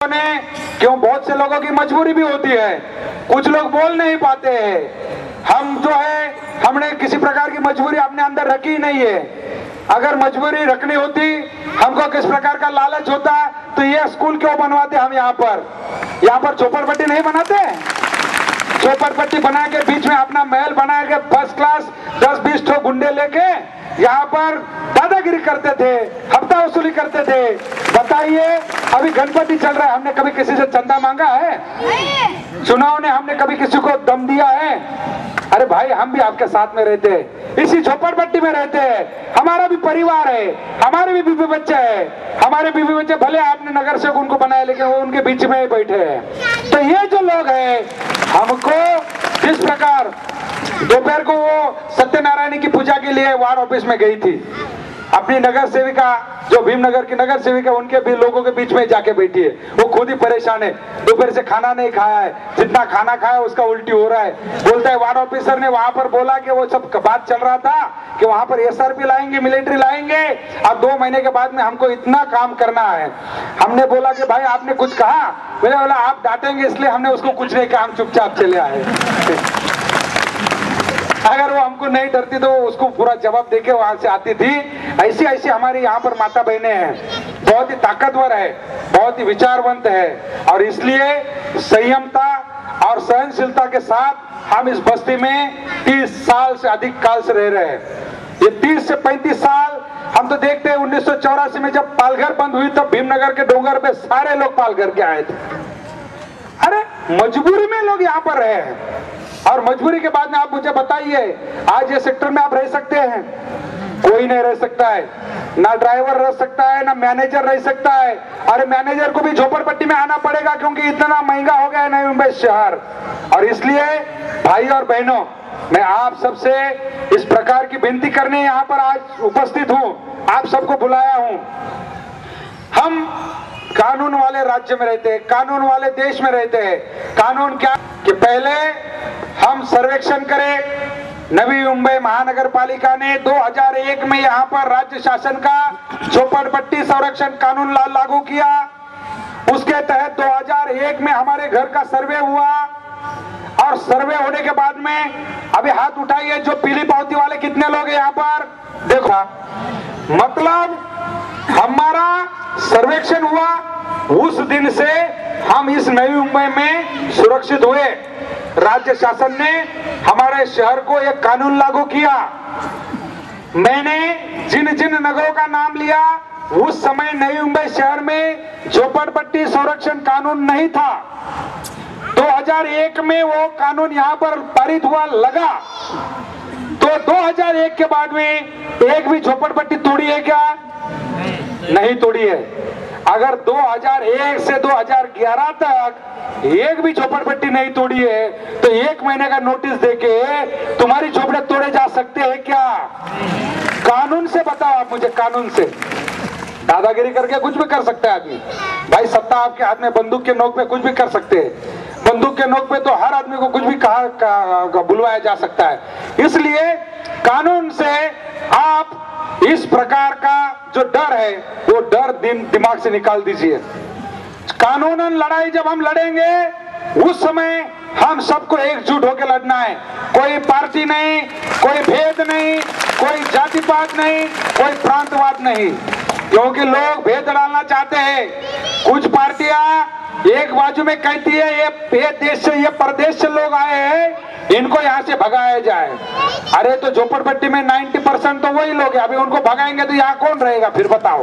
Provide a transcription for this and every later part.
ने क्यों बहुत से लोगों की मजबूरी भी होती है, कुछ लोग बोल नहीं पाते हैं। हम जो है हमने किसी प्रकार की मजबूरी अपने अंदर रखी नहीं है। अगर मजबूरी रखनी होती, हमको किस प्रकार का लालच होता तो ये स्कूल क्यों बनवाते हम यहाँ पर झोपड़पट्टी नहीं बनाते। झोपड़पट्टी बना के बीच में अपना महल बना के फर्स्ट क्लास 10-20 ठो गुंडे लेके यहाँ पर दादागिरी करते थे, हफ्ता वसूली करते थे। बताइए, अभी गणपति चल रहा है, हमने कभी किसी से चंदा मांगा है? चुनाव ने हमने कभी किसी को दम दिया है? अरे भाई, हम भी आपके साथ में रहते हैं, इसी झोपड़पट्टी में रहते हैं, हमारा भी परिवार है, हमारे भी बीवी बच्चे हैं। हमारे बीवी बच्चे भले आपने नगर सेवक उनको बनाए, लेकिन वो उनके बीच में ही बैठे हैं। तो ये जो लोग हैं, हमको जिस प्रकार दोपहर को वो सत्यनारायण की पूजा के लिए वार्ड ऑफिस में गई थी, अपनी नगर सेविका जो भीमनगर की नगर सेविका, उनके भी लोगों के बीच में जाके बैठी है। वो खुद ही परेशान है, दोपहर से खाना नहीं खाया है, जितना खाना खाया उसका उल्टी हो रहा है। बोलता है वार्ड ऑफिसर ने वहां पर बोला कि वो सब बात चल रहा था कि वहां पर SRP लाएंगे, मिलिट्री लाएंगे, अब 2 महीने के बाद में हमको इतना काम करना है। हमने बोला कि भाई आपने कुछ कहा? मैंने बोला आप डांटेंगे इसलिए हमने उसको कुछ नहीं कहा, हम चुपचाप चले आए। अगर वो हमको नहीं डरती तो उसको पूरा जवाब देके वहां से आती थी। ऐसी ऐसी हमारी यहाँ पर माता बहनें हैं, बहुत ही ताकतवर है, बहुत ही विचारवंत है, और इसलिए संयमता और सहनशीलता के साथ हम इस बस्ती में 30 साल से अधिक काल से रह रहे हैं। ये 30 से 35 साल हम तो देखते हैं, 1984 में जब पालघर बंद हुई तब भीमनगर के डोंगर पे सारे लोग पालघर के आए थे। अरे मजबूरी में लोग यहाँ पर रहे हैं, और मजबूरी के बाद में आप मुझे बताइए, आज ये सेक्टर में आप रह सकते हैं? कोई नहीं रह सकता है, ना ड्राइवर रह सकता है, ना मैनेजर रह सकता है। अरे मैनेजर को भी झोपड़पट्टी में आना पड़ेगा, क्योंकि इतना महंगा हो गया है नई मुंबई शहर। और इसलिए भाई और बहनों, मैं आप सबसे इस प्रकार की विनती करने यहाँ पर आज उपस्थित हूँ, आप सबको बुलाया हूँ। हम कानून वाले राज्य में रहते हैं, कानून वाले देश में रहते हैं। कानून क्या कि पहले हम सर्वेक्षण करें। नवी मुंबई महानगर पालिका ने 2001 में यहाँ पर राज्य शासन का झोपड़पट्टी संरक्षण कानून लागू किया। उसके तहत 2001 में हमारे घर का सर्वे हुआ, और सर्वे होने के बाद में अभी हाथ उठाइए जो पीली पावती वाले कितने लोग हैं यहाँ पर? देखो, मतलब हमारा सर्वेक्षण हुआ, उस दिन से हम इस नई मुंबई में सुरक्षित हुए। राज्य शासन ने हमारे शहर को एक कानून लागू किया। मैंने जिन जिन नगरों का नाम लिया, उस समय नई मुंबई शहर में झोपड़पट्टी संरक्षण कानून नहीं था। 2001 में वो कानून यहाँ पर पारित हुआ लगा, तो 2001 के बाद में एक भी झोपड़पट्टी तोड़ी है क्या? नहीं तोड़ी है। अगर 2001 से 2011 तक एक भी झोपड़पट्टी नहीं तोड़ी है, तो 1 महीने का नोटिस देके तुम्हारी झोपड़े तोड़े जा सकते हैं क्या? कानून से बताओ आप मुझे, कानून से। दादागिरी करके कुछ भी कर सकता है आदमी। भाई सत्ता आपके हाथ में, बंदूक के नोक पे कुछ भी कर सकते हैं। बंदूक के नोक पे तो हर आदमी को कुछ भी बुलवाया जा सकता है। इसलिए कानून से आप इस प्रकार का जो डर है, वो डर दिमाग से निकाल दीजिए। कानूनन लड़ाई जब हम लड़ेंगे, उस समय हम सबको एकजुट होकर लड़ना है। कोई पार्टी नहीं, कोई भेद नहीं, कोई जाति पात नहीं, कोई प्रांतवाद नहीं, क्योंकि लोग भेद डालना चाहते हैं। कुछ पार्टियां एक बाजू में कहती है ये देश से, ये प्रदेश से लोग आए हैं, इनको यहाँ से भगाया जाए। अरे तो झोपड़पट्टी में 90% तो वही लोग हैं, अभी उनको भगाएंगे तो यहाँ कौन रहेगा फिर बताओ?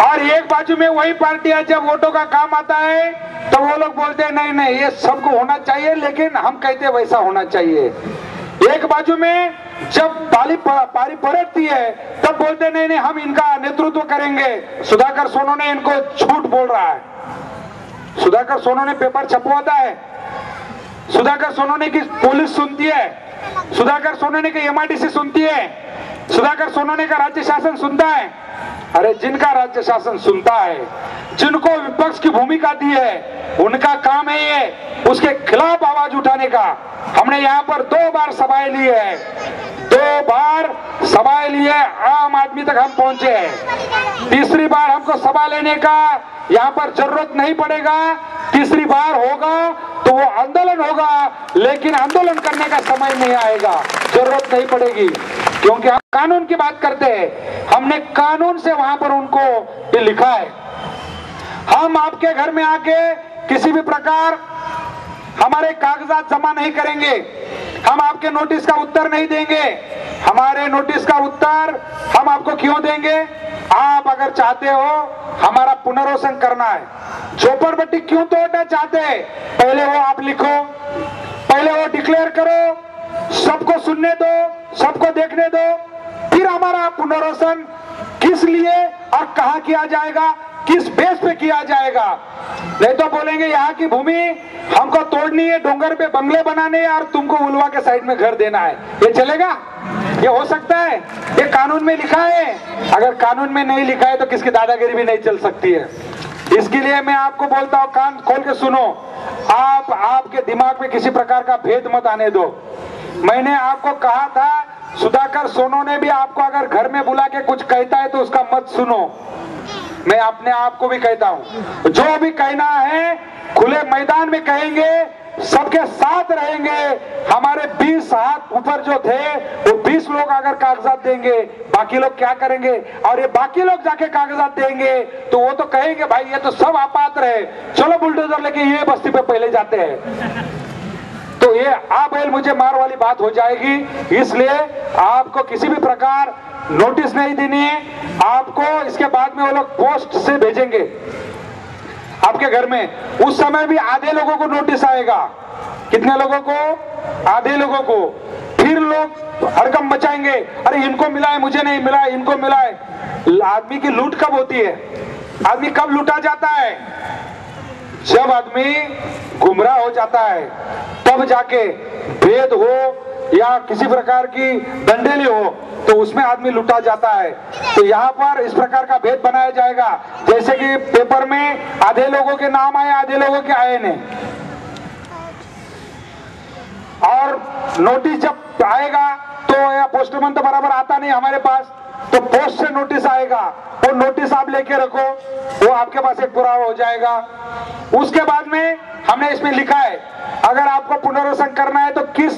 और एक बाजू में वही पार्टियां जब वोटों का काम आता है तो वो लोग बोलते हैं नहीं नहीं ये सबको होना चाहिए, लेकिन हम कहते हैं वैसा होना चाहिए। एक बाजू में जब पारी पलटती है तब बोलते नहीं नहीं हम इनका नेतृत्व करेंगे। सुधाकर सोनू ने इनको झूठ बोल रहा है। सुधाकर सोनू ने पेपर छपवाता है, सुधाकर सोनू ने की पुलिस सुनती है, सुधाकर सोनू ने की MRDC सुनती है, सुधाकर सोनू ने का राज्य शासन सुनता है। अरे जिनका राज्य शासन सुनता है, जिनको विपक्ष की भूमिका दी है, उनका काम है ये उसके खिलाफ आवाज उठाने का। हमने यहाँ पर 2 बार सभाएं ली है। 2 बार सभा लिए आम आदमी तक हम पहुंचे हैं। तीसरी बार हमको सभा लेने का यहाँ पर जरूरत नहीं पड़ेगा। तीसरी बार होगा तो वो आंदोलन होगा, लेकिन आंदोलन करने का समय नहीं आएगा, जरूरत नहीं पड़ेगी, क्योंकि हम कानून की बात करते हैं। हमने कानून से वहां पर उनको ये लिखा है। हम आपके घर में आके किसी भी प्रकार हमारे कागजात जमा नहीं करेंगे, हम आपके नोटिस का उत्तर नहीं देंगे। हमारे नोटिस का उत्तर हम आपको क्यों देंगे? आप अगर चाहते हो हमारा पुनर्वसन करना है, झोपड़पट्टी क्यों तोड़ना चाहते हैं, पहले वो आप लिखो, पहले वो डिक्लेयर करो, सबको सुनने दो, सबको देखने दो, फिर हमारा पुनर्वसन किस लिए और कहां किया जाएगा, किस बेस पे किया जाएगा। नहीं तो बोलेंगे यहाँ की भूमि हमको तोड़नी है, डोंगर पे बंगले बनाने हैं और तुमको उलवा के साइड में घर देना है, ये चलेगा? ये हो सकता है? ये कानून में लिखा है। अगर कानून में नहीं लिखा है तो किसकी दादागिरी भी नहीं चल सकती है। इसके लिए मैं आपको बोलता हूँ, कान खोल के सुनो। आपके दिमाग में किसी प्रकार का भेद मत आने दो। मैंने आपको कहा था, सुधाकर सोनो ने भी आपको अगर घर में बुला के कुछ कहता है तो उसका मत सुनो। मैं अपने आप को भी कहता हूं, जो भी कहना है खुले मैदान में कहेंगे, सबके साथ रहेंगे। हमारे 20 हाथ ऊपर जो थे वो 20 लोग अगर कागजात देंगे, बाकी लोग क्या करेंगे? और ये बाकी लोग जाके कागजात देंगे तो वो तो कहेंगे भाई ये तो सब अपात्र है, चलो बुलडोजर लेके ये बस्ती पे पहले जाते हैं। तो ये आ बैल मुझे मार वाली बात हो जाएगी। इसलिए आपको किसी भी प्रकार नोटिस नहीं देनी है। आपको इसके बाद में वो लोग पोस्ट से भेजेंगे आपके घर में। उस समय भी आधे लोगों को नोटिस आएगा। कितने लोगों को? आधे लोगों को। फिर लोग हड़कंप मचाएंगे, अरे इनको मिला है, मुझे नहीं मिला है, इनको मिला है। आदमी की लूट कब होती है? आदमी कब लूटा जाता है? जब आदमी गुमराह हो जाता है, तब जाके भेद हो या किसी प्रकार की दंडेली हो तो उसमें आदमी लूटा जाता है। तो यहाँ पर इस प्रकार का भेद बनाया जाएगा, जैसे कि पेपर में आधे लोगों के नाम आए, आधे लोगों के आए नहीं। और नोटिस जब आएगा तो या पोस्टमैन तो बराबर आता नहीं हमारे पास, तो पोस्ट से नोटिस आएगा, वो नोटिस आप लेके रखो, वो आपके पास एक पुरावा हो जाएगा। उसके बाद में हमने इसमें लिखा है, अगर आपको पुनर्वसन करना है तो किस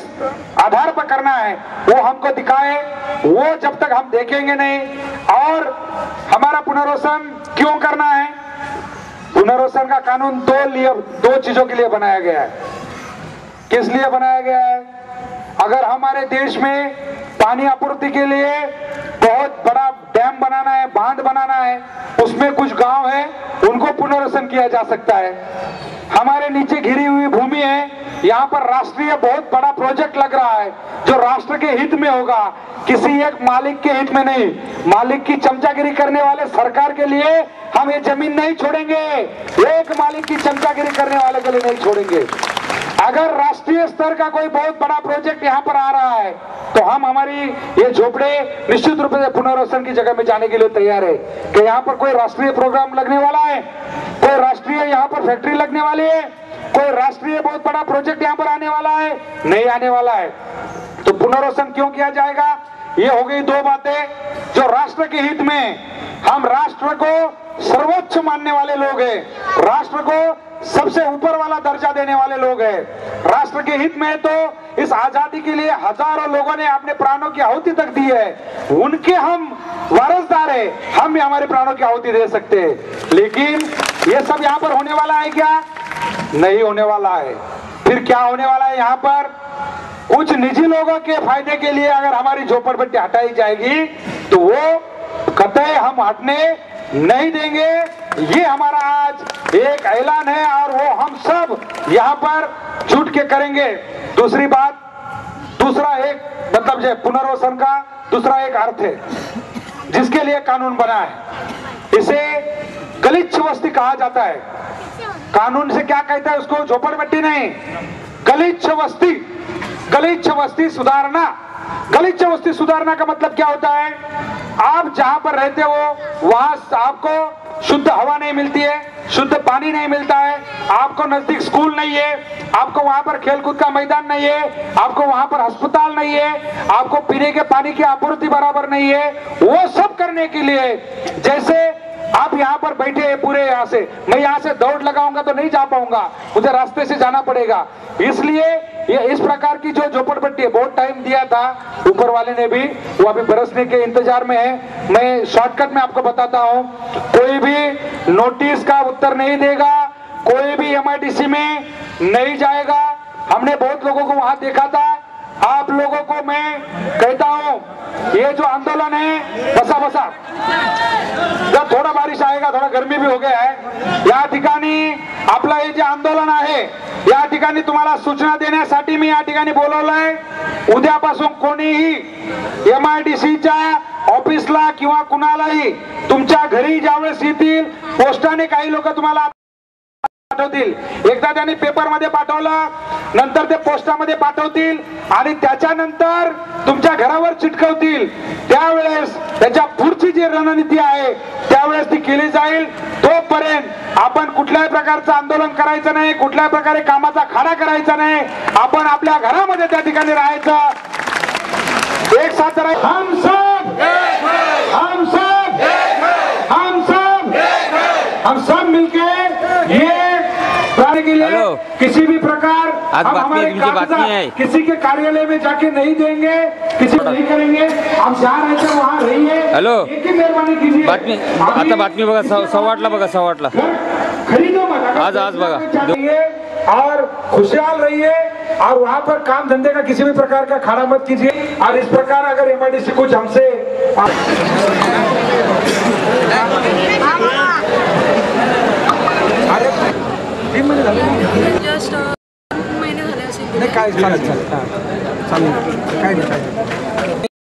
आधार पर करना है वो हमको दिखाए। वो जब तक हम देखेंगे नहीं। और हमारा पुनर्वसन क्यों करना है? पुनर्वसन का कानून दो चीजों के लिए बनाया गया है। किस लिए बनाया गया है? अगर हमारे देश में पानी आपूर्ति के लिए बहुत बड़ा डैम बनाना है, बांध बनाना है, उसमें कुछ गांव है, उनको पुनर्वसन किया जा सकता है। हमारे नीचे घिरी हुई भूमि है, यहाँ पर राष्ट्रीय बहुत बड़ा प्रोजेक्ट लग रहा है जो राष्ट्र के हित में होगा, किसी एक मालिक के हित में नहीं। मालिक की चमचागिरी करने वाले सरकार के लिए हम ये जमीन नहीं छोड़ेंगे, एक मालिक की चमचागिरी करने वाले के लिए नहीं छोड़ेंगे। अगर राष्ट्रीय स्तर का कोई बहुत बड़ा प्रोजेक्ट यहाँ पर आ रहा है तो हम हमारी ये झोपड़े निश्चित रूप से पुनर्वसन की जगह में जाने के लिए तैयार है। कि यहाँ पर कोई राष्ट्रीय प्रोग्राम लगने वाला है, कोई राष्ट्रीय यहाँ पर फैक्ट्री लगने वाली है, कोई राष्ट्रीय बहुत बड़ा प्रोजेक्ट यहाँ पर आने वाला है, नहीं आने वाला है। तो पुनर्वसन क्यों किया जाएगा? ये हो गई दो बातें जो राष्ट्र के हित में। हम राष्ट्र को सर्वोच्च मानने वाले लोग हैं, राष्ट्र को सबसे ऊपर वाला दर्जा देने वाले लोग हैं। राष्ट्र के हित में तो इस आजादी के लिए हजारों लोगों ने अपने प्राणों की आहुति तक दी है, उनके हम वारसदार हैं, हम भी हमारे प्राणों की आहुति दे सकते हैं। लेकिन ये सब यहाँ पर होने वाला है क्या? नहीं होने वाला है। फिर क्या होने वाला है? यहाँ पर कुछ निजी लोगों के फायदे के लिए अगर हमारी झोपड़पट्टी हटाई जाएगी तो वो कतई हम हटने नहीं देंगे। ये हमारा आज एक ऐलान है और वो हम सब यहाँ पर जुट के करेंगे। दूसरी बात, दूसरा एक मतलब जो पुनर्वसन का दूसरा एक अर्थ है जिसके लिए कानून बना है, इसे गलिच्छ वस्ती कहा जाता है। कानून से क्या कहता है उसको? झोपड़पट्टी नहीं, गलिच्छ वस्ती। गलिच्छ वस्ती सुधारना। गलिच्छ वस्ती सुधारना का मतलब क्या होता है? आप जहां पर रहते हो वहां आपको शुद्ध हवा नहीं मिलती है, शुद्ध पानी नहीं मिलता है, आपको नजदीक स्कूल नहीं है, आपको वहां पर खेलकूद का मैदान नहीं है, आपको वहां पर अस्पताल नहीं है, आपको पीने के पानी की आपूर्ति बराबर नहीं है, वो सब करने के लिए जैसे आप यहाँ पर बैठे हैं पूरे यहाँ से, मैं यहाँ से दौड़ लगाऊंगा तो नहीं जा पाऊंगा, मुझे रास्ते से जाना पड़ेगा। इसलिए ये इस प्रकार की जो झोपड़पट्टी है, बहुत टाइम दिया था ऊपर वाले ने भी, वो अभी बरसने के इंतजार में है। मैं शॉर्टकट में आपको बताता हूँ, कोई भी नोटिस का उत्तर नहीं देगा, कोई भी MIDC में नहीं जाएगा। हमने बहुत लोगों को वहां देखा था। आप लोगों को मैं कहता हूँ, ये जो आंदोलन है, बसा जब थोड़ा बारिश आएगा, थोड़ा गर्मी भी हो गया है, या ठिकाणी आपला हे जे आंदोलन आहे, या ठिकाणी तुम्हाला सूचना देण्यासाठी मी या ठिकाणी बोलवलंय। उद्यापासून कोणीही MIDCच्या ऑफिसला किंवा कुणालाही तुमच्या घरी ज्यावेळेस येतील, पोस्टाने काही लोक तुम्हाला पाठवतील, एकदा त्यांनी पेपर मध्ये पाठवलं, नंतर ते पोस्टामध्ये पाठवतील आणि त्याच्यानंतर तुमच्या घरावर चिटकवतील, त्यावेळेस त्याच्या पुढची जी रणनीती आहे त्यावेळेस ती केली जाईल। तोपर्यंत आपण कुठल्याही प्रकारचं आंदोलन करायचं नाही, कुठल्याही प्रकारे कामाचा खाडा करायचा नाही, आपण आपल्या घरामध्ये त्या ठिकाणी राहायचं, एक साथ राहायचं। हम सब मिलके ये के लिए किसी भी प्रकार हम हमारे कागजात किसी के कार्यालय में जाके नहीं देंगे, किसी नहीं करेंगे। हम जहाँ रहते हैं वहाँ रहिए। हॅलो, एक ही मेहरबानी कीजिए। आता बातमी बघा, 8:15 बघा, 8:15 खरीदो मत, आज बघा, और खुशहाल रहिए, और वहाँ पर काम धंधे का किसी भी प्रकार का खाड़ा मत कीजिए। और इस प्रकार अगर MIDC कुछ हमसे जस्ट महिने झाले असेल। काय चालेल, काय नाही, काय